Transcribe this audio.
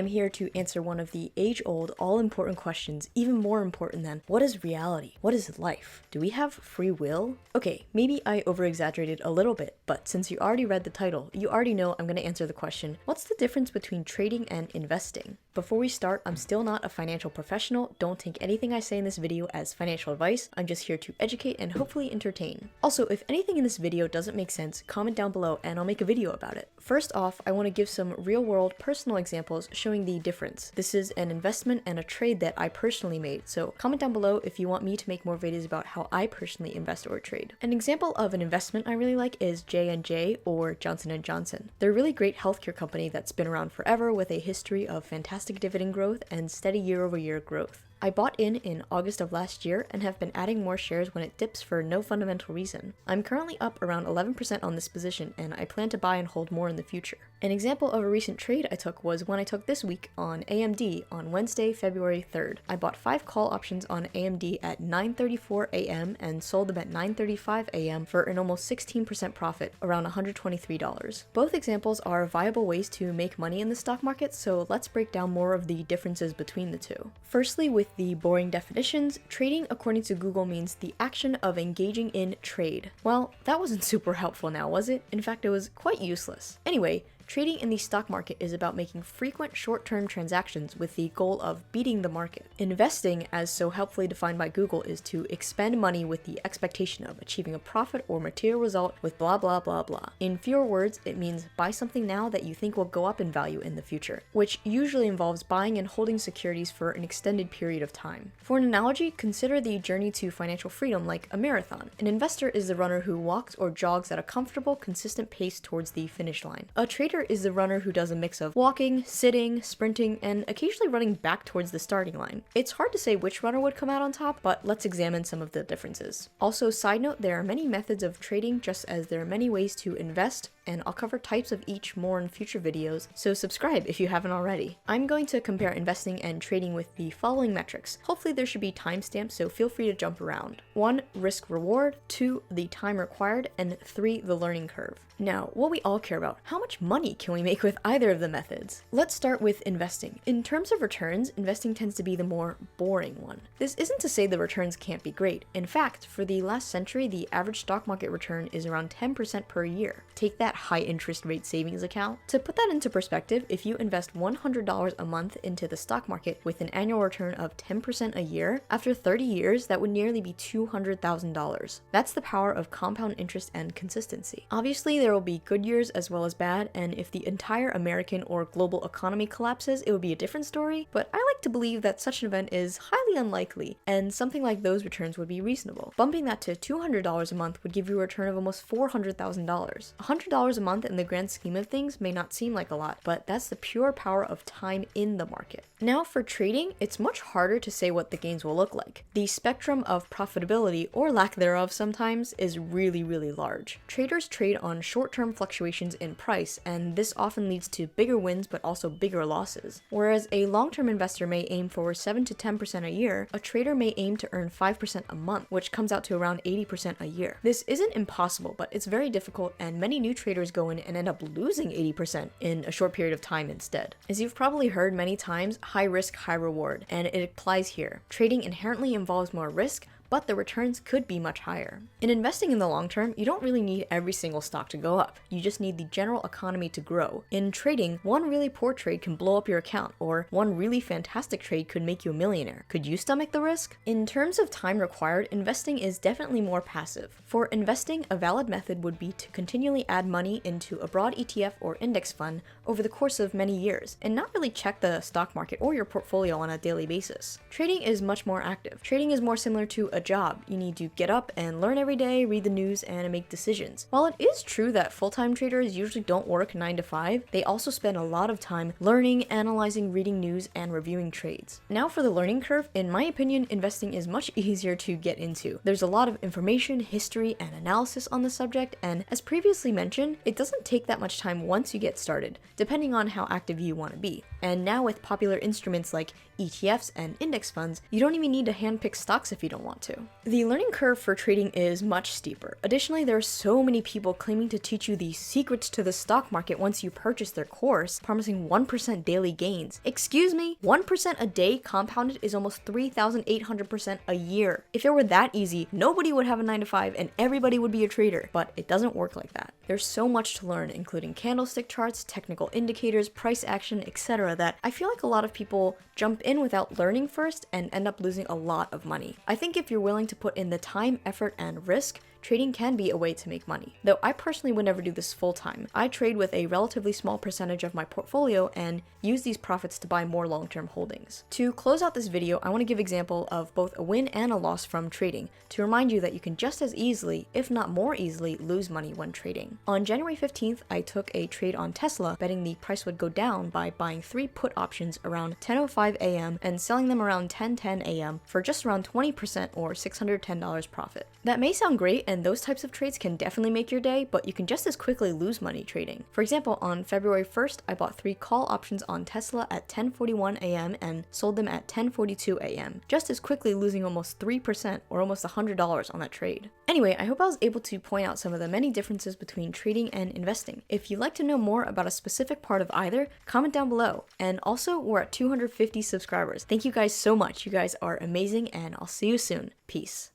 I'm here to answer one of the age-old, all-important questions, even more important than what is reality? What is life? Do we have free will? Okay, maybe I over-exaggerated a little bit, but since you already read the title, you already know I'm going to answer the question, what's the difference between trading and investing? Before we start, I'm still not a financial professional. Don't take anything I say in this video as financial advice. I'm just here to educate and hopefully entertain. Also, if anything in this video doesn't make sense, comment down below and I'll make a video about it. First off, I want to give some real-world personal examples showing the difference. This is an investment and a trade that I personally made, so comment down below if you want me to make more videos about how I personally invest or trade. An example of an investment I really like is J&J or Johnson & Johnson. They're a really great healthcare company that's been around forever with a history of fantastic dividend growth and steady year-over-year growth. I bought in August of last year and have been adding more shares when it dips for no fundamental reason. I'm currently up around 11% on this position and I plan to buy and hold more in the future. An example of a recent trade I took was one I took this week on AMD on Wednesday, February 3rd. I bought 5 call options on AMD at 9:34 a.m. and sold them at 9:35 a.m. for an almost 16% profit, around $123. Both examples are viable ways to make money in the stock market, so let's break down more of the differences between the two. Firstly, with the boring definitions, trading according to Google means the action of engaging in trade. Well, that wasn't super helpful now, was it? In fact, it was quite useless. Anyway, trading in the stock market is about making frequent short-term transactions with the goal of beating the market. Investing, as so helpfully defined by Google, is to expend money with the expectation of achieving a profit or material result with blah blah blah blah. In fewer words, it means buy something now that you think will go up in value in the future, which usually involves buying and holding securities for an extended period of time. For an analogy, consider the journey to financial freedom like a marathon. An investor is the runner who walks or jogs at a comfortable, consistent pace towards the finish line. A trader is the runner who does a mix of walking, sitting, sprinting, and occasionally running back towards the starting line. It's hard to say which runner would come out on top, but let's examine some of the differences. Also, side note, there are many methods of trading just as there are many ways to invest, and I'll cover types of each more in future videos, so subscribe if you haven't already. I'm going to compare investing and trading with the following metrics. Hopefully there should be timestamps, so feel free to jump around. 1. Risk reward. 2. The time required. And 3. The learning curve. Now, what we all care about, how much money can we make with either of the methods? Let's start with investing. In terms of returns, investing tends to be the more boring one. This isn't to say the returns can't be great. In fact, for the last century, the average stock market return is around 10% per year. Take that high interest rate savings account. To put that into perspective, if you invest $100 a month into the stock market with an annual return of 10% a year, after 30 years, that would nearly be $200,000. That's the power of compound interest and consistency. Obviously, there will be good years as well as bad, and if the entire American or global economy collapses, it would be a different story, but I like to believe that such an event is highly unlikely, and something like those returns would be reasonable. Bumping that to $200 a month would give you a return of almost $400,000. $100 a month in the grand scheme of things may not seem like a lot, but that's the pure power of time in the market. Now for trading, it's much harder to say what the gains will look like. The spectrum of profitability, or lack thereof sometimes, is really large. Traders trade on short-term fluctuations in price, and this often leads to bigger wins but also bigger losses. Whereas a long-term investor may aim for 7 to 10% a year, a trader may aim to earn 5% a month, which comes out to around 80% a year. This isn't impossible, but it's very difficult, and many new traders go in and end up losing 80% in a short period of time instead. As you've probably heard many times, high risk, high reward, and it applies here. Trading inherently involves more risk, but the returns could be much higher. In investing in the long term, you don't really need every single stock to go up. You just need the general economy to grow. In trading, one really poor trade can blow up your account, or one really fantastic trade could make you a millionaire. Could you stomach the risk? In terms of time required, investing is definitely more passive. For investing, a valid method would be to continually add money into a broad ETF or index fund over the course of many years, and not really check the stock market or your portfolio on a daily basis. Trading is much more active. Trading is more similar to a job. You need to get up and learn every day, read the news, and make decisions. While it is true that full-time traders usually don't work 9 to 5, they also spend a lot of time learning, analyzing, reading news, and reviewing trades. Now for the learning curve, in my opinion, investing is much easier to get into. There's a lot of information, history, and analysis on the subject, and as previously mentioned, it doesn't take that much time once you get started, depending on how active you want to be. And now with popular instruments like ETFs and index funds, you don't even need to handpick stocks if you don't want to. to. The learning curve for trading is much steeper. Additionally, there are so many people claiming to teach you the secrets to the stock market once you purchase their course, promising 1% daily gains. Excuse me, 1% a day compounded is almost 3,800% a year. If it were that easy, nobody would have a 9 to 5 and everybody would be a trader, but it doesn't work like that. There's so much to learn, including candlestick charts, technical indicators, price action, etc., that I feel like a lot of people jump in without learning first and end up losing a lot of money. I think if you're willing to put in the time, effort, and risk, trading can be a way to make money. Though I personally would never do this full time. I trade with a relatively small percentage of my portfolio and use these profits to buy more long-term holdings. To close out this video, I want to give an example of both a win and a loss from trading to remind you that you can just as easily, if not more easily, lose money when trading. On January 15th, I took a trade on Tesla, betting the price would go down by buying 3 put options around 10:05 a.m. and selling them around 10:10 a.m. for just around 20% or $610 profit. That may sound great, and those types of trades can definitely make your day, but you can just as quickly lose money trading. For example, on February 1st, I bought 3 call options on Tesla at 10:41 a.m. and sold them at 10:42 a.m., just as quickly losing almost 3% or almost $100 on that trade. Anyway, I hope I was able to point out some of the many differences between trading and investing. If you'd like to know more about a specific part of either, comment down below. And also, we're at 250 subscribers. Thank you guys so much. You guys are amazing, and I'll see you soon. Peace.